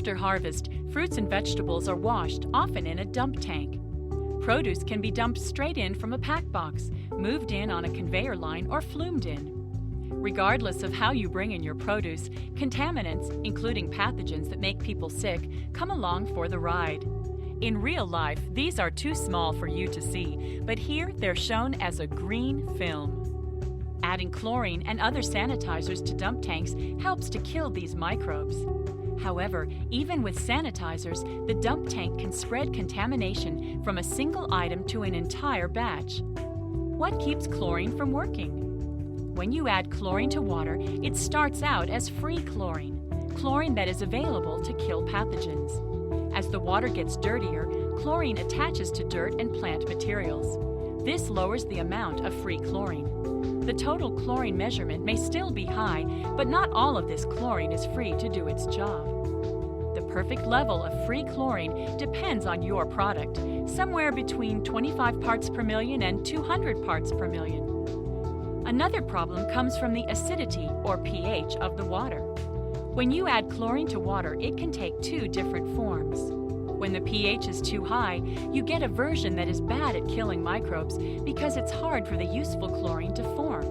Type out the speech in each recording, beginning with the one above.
After harvest, fruits and vegetables are washed, often in a dump tank. Produce can be dumped straight in from a pack box, moved in on a conveyor line, or flumed in. Regardless of how you bring in your produce, contaminants, including pathogens that make people sick, come along for the ride. In real life, these are too small for you to see, but here they're shown as a green film. Adding chlorine and other sanitizers to dump tanks helps to kill these microbes. However, even with sanitizers, the dump tank can spread contamination from a single item to an entire batch. What keeps chlorine from working? When you add chlorine to water, it starts out as free chlorine, chlorine that is available to kill pathogens. As the water gets dirtier, chlorine attaches to dirt and plant materials. This lowers the amount of free chlorine. The total chlorine measurement may still be high, but not all of this chlorine is free to do its job. The perfect level of free chlorine depends on your product, somewhere between 25 parts per million and 200 parts per million. Another problem comes from the acidity, or pH, of the water. When you add chlorine to water, it can take two different forms. When the pH is too high, you get a version that is bad at killing microbes because it's hard for the useful chlorine to form.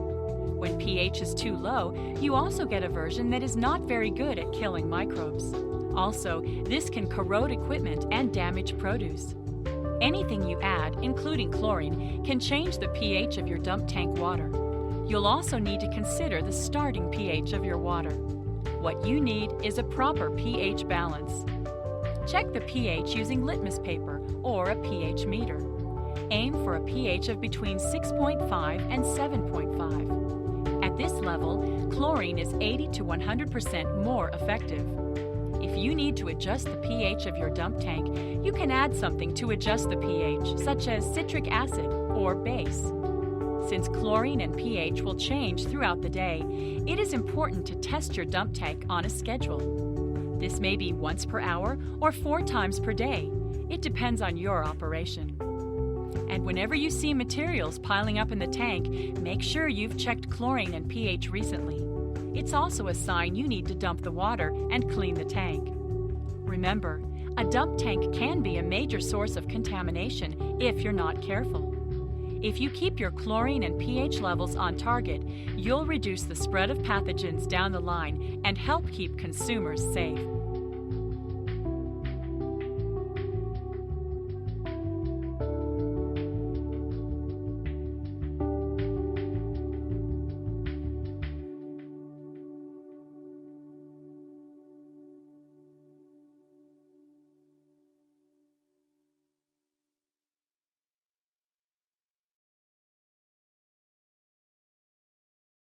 When pH is too low, you also get a version that is not very good at killing microbes. Also, this can corrode equipment and damage produce. Anything you add, including chlorine, can change the pH of your dump tank water. You'll also need to consider the starting pH of your water. What you need is a proper pH balance. Check the pH using litmus paper or a pH meter. Aim for a pH of between 6.5 and 7.5. At this level, chlorine is 80 to 100% more effective. If you need to adjust the pH of your dump tank, you can add something to adjust the pH, such as citric acid or base. Since chlorine and pH will change throughout the day, it is important to test your dump tank on a schedule. This may be once per hour or 4 times per day. It depends on your operation. And whenever you see materials piling up in the tank, make sure you've checked chlorine and pH recently. It's also a sign you need to dump the water and clean the tank. Remember, a dump tank can be a major source of contamination if you're not careful. If you keep your chlorine and pH levels on target, you'll reduce the spread of pathogens down the line and help keep consumers safe.